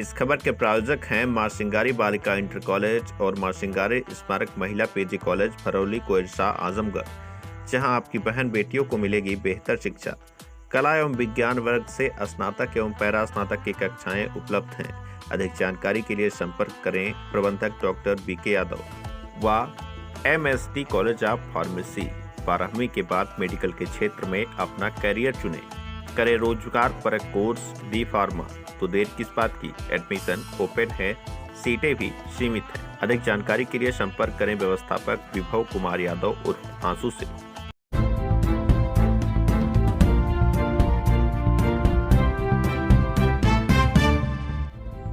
इस खबर के प्रायोजक हैं मां सिंगारी बालिका इंटर कॉलेज और मां सिंगारी स्मारक महिला पीजी कॉलेज फरौली कोइरसा आजमगढ़, जहां आपकी बहन बेटियों को मिलेगी बेहतर शिक्षा। कला एवं विज्ञान वर्ग से स्नातक एवं पैरा स्नातक की कक्षाएं उपलब्ध हैं। अधिक जानकारी के लिए संपर्क करें प्रबंधक डॉक्टर बीके यादव व MSD कॉलेज ऑफ फार्मेसी। 12वीं के बाद मेडिकल के क्षेत्र में अपना करियर चुनें, करें रोजगार परक कोर्स बी फार्मा, तो देर किस बात की। एडमिशन ओपन है, सीटें भी सीमित हैं। अधिक जानकारी के लिए संपर्क करें व्यवस्थापक विभव कुमार यादव उर्फ आंसू से।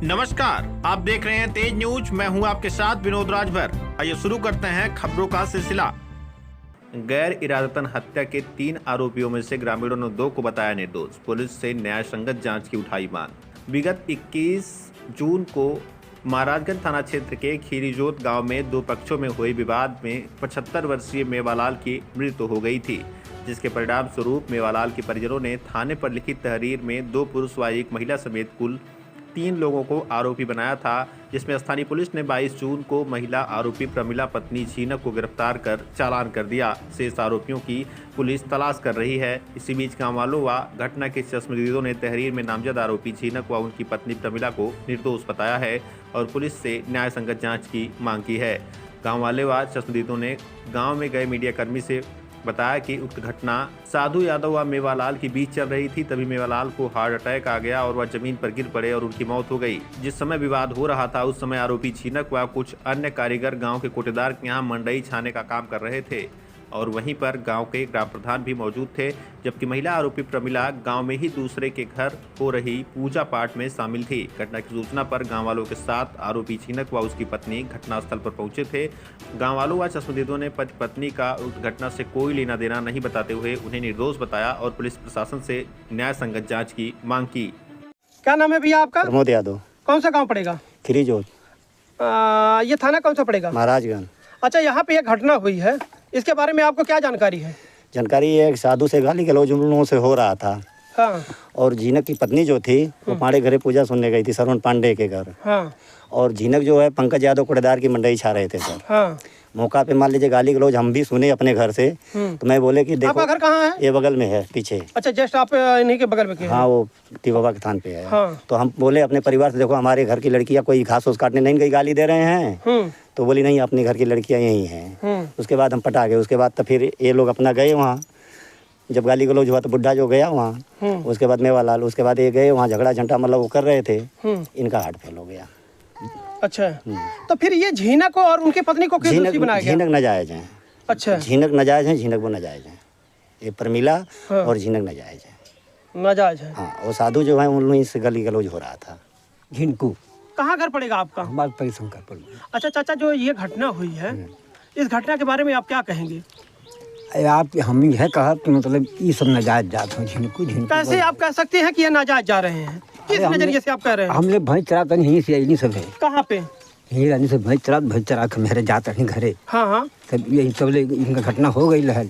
नमस्कार, आप देख रहे हैं तेज न्यूज। मैं हूं आपके साथ विनोद राजभर। आइए शुरू करते हैं खबरों का सिलसिला। गैर इरादतन हत्या के 3 आरोपियों में से ग्रामीणों ने 2 को बताया निर्दोष। पुलिस से न्याय संगत जांच की उठाई मांग। विगत 21 जून को महाराजगंज थाना क्षेत्र के खीरीजोत गांव में 2 पक्षों में हुए विवाद में 75 वर्षीय मेवालाल की मृत्यु हो गई थी, जिसके परिणाम स्वरूप मेवालाल के परिजनों ने थाने पर लिखित तहरीर में 2 पुरुष व 1 महिला समेत कुल 3 लोगों को आरोपी बनाया था, जिसमें स्थानीय पुलिस ने 22 जून को महिला आरोपी प्रमिला पत्नी झीनक को गिरफ्तार कर चालान कर दिया। शेष आरोपियों की पुलिस तलाश कर रही है। इसी बीच गाँव वालों व घटना के चश्मदीदों ने तहरीर में नामजद आरोपी झीनक व उनकी पत्नी प्रमिला को निर्दोष बताया है और पुलिस से न्याय संगत जाँच की मांग की है। गाँव वाले व चश्मदीदों ने गाँव में गए मीडियाकर्मी से बताया कि उक्त घटना साधु यादव व मेवालाल के बीच चल रही थी। तभी मेवालाल को हार्ट अटैक आ गया और वह जमीन पर गिर पड़े और उनकी मौत हो गई। जिस समय विवाद हो रहा था उस समय आरोपी झीनक व कुछ अन्य कारीगर गांव के कोटेदार के यहां मंडई छाने का काम कर रहे थे और वहीं पर गांव के ग्राम प्रधान भी मौजूद थे, जबकि महिला आरोपी प्रमिला गांव में ही दूसरे के घर हो रही पूजा पाठ में शामिल थी। घटना की सूचना पर गांव वालों के साथ आरोपी झीनक व उसकी पत्नी घटनास्थल पर पहुंचे थे। गांव वालों व चश्मदीदों ने पति पत्नी का उस घटना से कोई लेना देना नहीं बताते हुए उन्हें निर्दोष बताया और पुलिस प्रशासन से न्याय संगत जाँच की मांग की। क्या नाम है भैया आपका? प्रमोद यादव। कौन सा गाँव पड़ेगा? खीरीजोत। ये थाना कौन सा पड़ेगा? महाराजगंज। अच्छा, यहाँ पे एक घटना हुई है, इसके बारे में आपको क्या जानकारी है? जानकारी ये साधु से गाली गलौज उन लोगों से हो रहा था। हाँ। और झीनक की पत्नी जो थी वो पांडे घरे पूजा सुनने गई थी, सरवण पांडे के घर। हाँ। और झीनक जो है पंकज यादव कोटेदार की मंडई छा रहे थे सर। हाँ। मौका पे मान लीजिए गाली गलौज हम भी सुने अपने घर से, तो मैं बोले कि देखो आपका घर कहाँ है? ये बगल में है पीछे। अच्छा, जस्ट आप इन्हीं के बगल में के? हाँ, वो टी बाबा के थान पे है। हाँ। तो हम बोले अपने परिवार से, देखो हमारे घर की लड़कियां कोई घास उस काटने नहीं गई, गाली दे रहे हैं। तो बोली नहीं, अपने घर की लड़कियां यही हैं। उसके बाद हम पटा गए। उसके बाद तो फिर ये लोग अपना गए वहाँ। जब गाली गलौज हुआ तो बुढ़ा जो गया वहाँ, उसके बाद मेवालाल, उसके बाद ये गए वहाँ, झगड़ा झंटा मतलब वो कर रहे थे, इनका हार्ट फेल हो गया। अच्छा, तो फिर ये झीनक और उनकी पत्नी को क्यों दोषी बनाया गया? झीनक नाजायज है। अच्छा, झीनक नाजायज है, झीनक वो नाजायज है। ये प्रमिला और झीनक नाजायज है। नाजायज है। हाँ, वो साधु जो है उन लोगों से गाली गलौज हो रहा था। झिनकू। कहाँ घर पड़ेगा आपका? हमारे परिशंकर। अच्छा चाचा, जो ये घटना हुई है, इस घटना के बारे में आप क्या कहेंगे? आप हम यह कहा कि मतलब ये सब नाजायज जात हो। झिनकू कैसे आप कह सकते हैं कि ये नाजायज जा रहे हैं? किस नजरिए से आप कह रहे हैं? हमने भैंस चराते यहीं से, यहीं सब है। कहाँ पे? यहीं रानी से भैंस चरा के मेरे जाते हैं घरे। हाँ हाँ। तब यही सब इनका घटना हो गई लहल।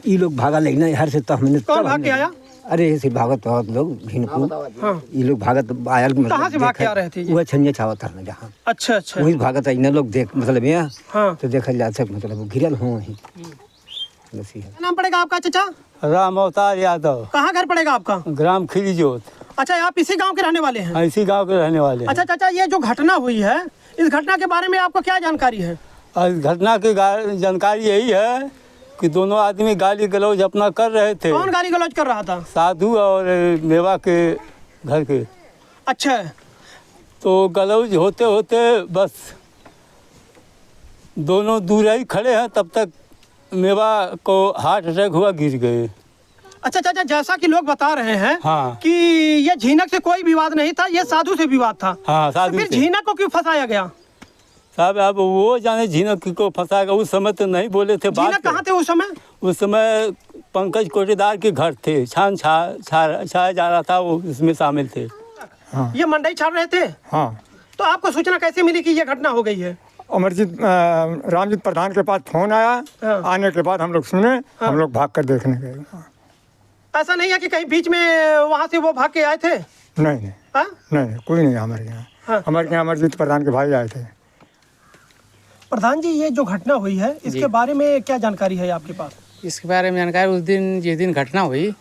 ये लोग भागा लेना हर से, तो हमने कौन भाग के आया? अरे ऐसे भागत बहुत लोग झिनकू। ये लोग भागत आया। कहाँ से भाग के आ रहे थे? वह छंजे छावा था ना जहाँ। अच्छा अच्छा। वही भागत है इन लोग देख मतलब यहाँ। हाँ। तो देखा जा सकता मतलब गिरल हो वहीं। नाम पड़ेगा आपका चाचा? राम अवतार यादव। कहाँ घर पड़ेगा आपका? ग्राम खीरीजोत। अच्छा, आप इसी गांव के रहने वाले हैं? इसी गांव के रहने वाले हैं। अच्छा चाचा, ये जो घटना हुई है, इस घटना के बारे में आपको क्या जानकारी है? और घटना की जानकारी यही है कि दोनों आदमी गाली गलौज अपना कर रहे थे। कौन गाली गलौज कर रहा था? साधु और मेवा के घर के। अच्छा। तो गलौज होते होते बस दोनों दूर ही खड़े हैं, तब तक मेवा को हार्ट अटैक हुआ, गिर गए। अच्छा चाचा, जैसा कि लोग बता रहे हैं हाँ। कि ये झीनक से कोई विवाद नहीं था, ये साधु से विवाद था। हाँ, साधु तो फिर से। झीनक को क्यों फंसाया गया? साहब अब वो जाने झीनक को फंसाएगा। उस समय तो नहीं बोले थे। झीनक कहाँ थे उस समय? उस समय पंकज कोटेदार के घर थे, छाया जा रहा था, वो इसमें शामिल थे। हाँ। ये मंडई छाड़ रहे थे? हाँ। तो आपको सूचना कैसे मिली कि ये घटना हो गई है? अमरजीत रामजीत प्रधान के पास फोन आया। हाँ। आने के बाद हम लोग सुने। हाँ। हम लोग भाग कर देखने गए। ऐसा नहीं है कि कहीं बीच में वहाँ से वो भाग के आए थे? नहीं। हाँ? नहीं कोई नहीं हमारे यहाँ। हाँ। हमारे यहाँ अमरजीत प्रधान के भाई आए थे। प्रधान जी, ये जो घटना हुई है इसके बारे में क्या जानकारी है आपके पास? इसके बारे में जानकारी उस दिन जिस दिन घटना हुई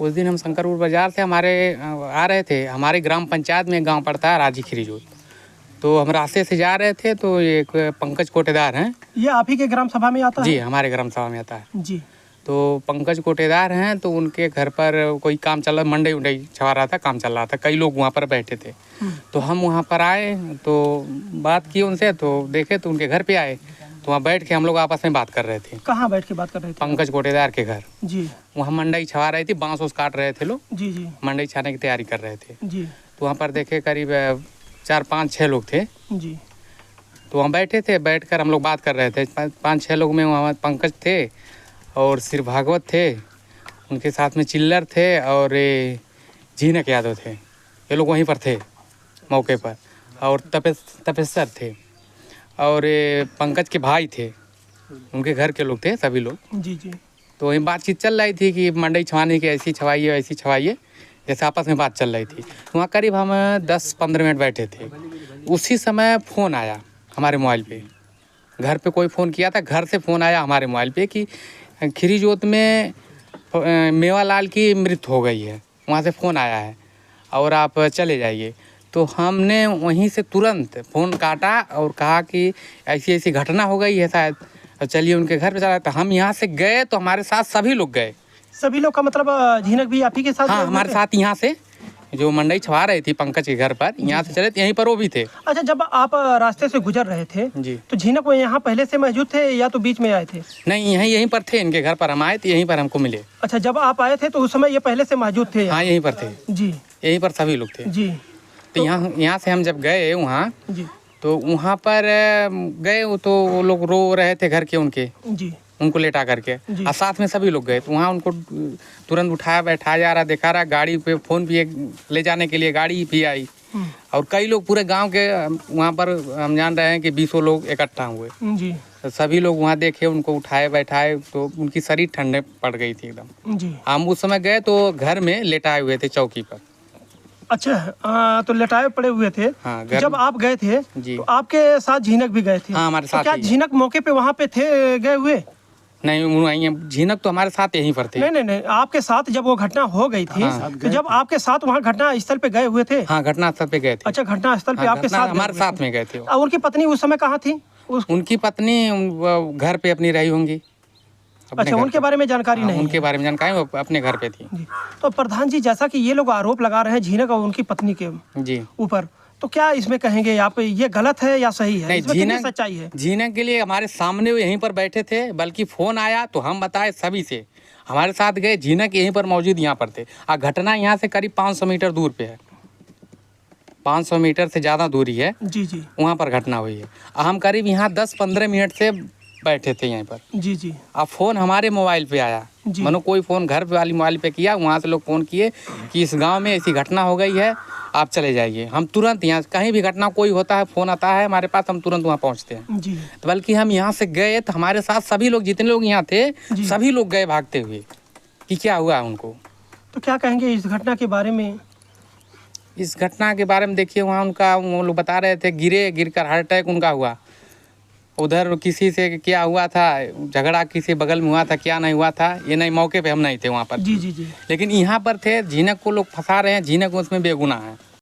उस दिन हम शंकरपुर बाजार से आ रहे थे। हमारे ग्राम पंचायत में गांव पड़ता है राजी खिरीजोत। तो हम रास्ते से जा रहे थे तो एक पंकज कोटेदार हैं। ये आप ही के ग्राम सभा में आता है? जी, हमारे ग्राम सभा में आता है जी। तो पंकज कोटेदार हैं। तो उनके घर पर कोई काम चल रहा, मंडई उंडई छवा रहा था, काम चल रहा था, कई लोग वहाँ पर बैठे थे। तो हम वहाँ पर आए तो बात की उनसे, तो देखे तो उनके घर पे आए तो वहाँ बैठ के हम लोग आपस में बात कर रहे थे। कहाँ बैठ के बात कर रहे थे? पंकज कोटेदार के घर। जी। वहाँ मंडई छवा रही थी, बांस उस काट रहे थे लोग। जी जी मंडई छाने की तैयारी कर रहे थे। जी तो वहाँ पर देखे करीब 4-5-6 लोग थे। जी। तो वहाँ बैठे थे, बैठकर हम लोग बात कर रहे थे। 5-6 लोग में वहाँ पंकज थे और सिर भागवत थे, उनके साथ में चिल्लर थे और झीनक यादव थे। ये लोग वहीं पर थे मौके पर। और तपेश्वर थे और पंकज के भाई थे, उनके घर के लोग थे सभी लोग। जी जी। तो वहीं बातचीत चल रही थी कि मंडई छवाने की ऐसी छवाइए वैसी छवाइए, जैसे आपस में बात चल रही थी। वहाँ करीब हम 10-15 मिनट बैठे थे। उसी समय फ़ोन आया हमारे मोबाइल पे। घर पे कोई फ़ोन किया था, घर से फ़ोन आया हमारे मोबाइल पे कि खिरीजोत में मेवालाल की मृत्यु हो गई है, वहाँ से फ़ोन आया है और आप चले जाइए। तो हमने वहीं से तुरंत फ़ोन काटा और कहा कि ऐसी ऐसी घटना हो गई है शायद, चलिए उनके घर पे चला। तो हम यहाँ से गए तो हमारे साथ सभी लोग गए। सभी लोग का मतलब झीनक भी आप ही के साथ? हाँ, हमारे साथ यहाँ से जो मंडई छवा रही थी पंकज के घर पर, यहाँ से चले यहीं पर वो भी थे। अच्छा, जब आप रास्ते से गुजर रहे थे जी, तो झीनक वो यहाँ पहले से मौजूद थे या तो बीच में आए थे? नहीं, यहीं पर थे, इनके घर पर हम आए थे, यहीं पर हमको मिले। अच्छा, जब आप आए थे तो उस समय ये पहले से मौजूद थे? हाँ, यहीं पर थे। जी। यहीं पर सभी लोग थे। जी। तो यहाँ से हम जब गए वहाँ, जी तो वहाँ पर गए तो वो लोग रो रहे थे घर के उनके, जी, उनको लेटा करके। और साथ में सभी लोग गए तो वहाँ उनको तुरंत उठाया बैठाया जा रहा, देखा रहा, गाड़ी पे फ़ोन भी ले जाने के लिए गाड़ी भी आई। और कई लोग पूरे गांव के वहाँ पर हम जान रहे हैं कि 20 लोग इकट्ठा हुए। जी। तो सभी लोग वहाँ देखे, उनको उठाए बैठाए तो उनकी शरीर ठंडे पड़ गई थी एकदम। जी। हम उस समय गए तो घर में लेटाए हुए थे चौकी पर। अच्छा, तो लटाए पड़े हुए थे। हाँ, जब आप गए थे जी, तो आपके साथ झीनक भी गए थे? हाँ, हमारे साथ। तो क्या झीनक मौके पे वहाँ पे थे गए हुए? नहीं, झीनक तो हमारे साथ यहीं पर थे। नहीं, आपके साथ जब वो घटना हो गई थी, हाँ, तो जब आपके साथ वहाँ घटना स्थल पे गए हुए थे? हाँ, घटना स्थल पे गए थे। अच्छा, घटना स्थल पे हाँ, आपके साथ हमारे साथ में गए थे। और उनकी पत्नी उस समय कहाँ थी? उनकी पत्नी घर पे अपनी रही होंगी। अच्छा, उनके बारे में जानकारी नहीं? उनके बारे में जानकारी, वो अपने घर पे थी। जी। तो प्रधान जी, जैसा कि ये लोग आरोप लगा रहे हैं झीनक और उनकी पत्नी के जी ऊपर, तो क्या इसमें कहेंगे आप ये गलत है या सही है? नहीं, इसमें कितनी सच्चाई है? झीनक के लिए हमारे सामने वो यहीं पर बैठे थे, बल्कि फ़ोन आया तो हम बताए सभी से, हमारे साथ गए, झीनक यहीं पर मौजूद यहाँ पर थे। और घटना यहाँ से करीब 500 मीटर दूर पे है, 500 मीटर से ज़्यादा दूरी है। जी जी। वहाँ पर घटना हुई है। हम करीब यहाँ 10-15 मिनट से बैठे थे यहीं पर। जी जी। अब फ़ोन हमारे मोबाइल पे आया, मानो कोई फ़ोन घर पे वाली मोबाइल पे किया, वहाँ से लोग फ़ोन किए कि इस गांव में ऐसी घटना हो गई है, आप चले जाइए। हम तुरंत यहाँ, कहीं भी घटना कोई होता है, फ़ोन आता है हमारे पास, हम तुरंत वहाँ पहुँचते हैं। जी। तो बल्कि हम यहाँ से गए तो हमारे साथ सभी लोग, जितने लोग यहाँ थे, सभी लोग गए भागते हुए कि क्या हुआ उनको। तो क्या कहेंगे इस घटना के बारे में? इस घटना के बारे में देखिए, वहाँ उनका वो लोग बता रहे थे, गिरकर हार्ट अटैक उनका हुआ। उधर किसी से क्या हुआ था, झगड़ा किसी बगल में हुआ था, क्या नहीं हुआ था ये नहीं, मौके पे हम नहीं थे वहाँ पर। जी जी जी। लेकिन यहाँ पर थे, झीनक को लोग फंसा रहे हैं, झीनक उसमें बेगुनाह है।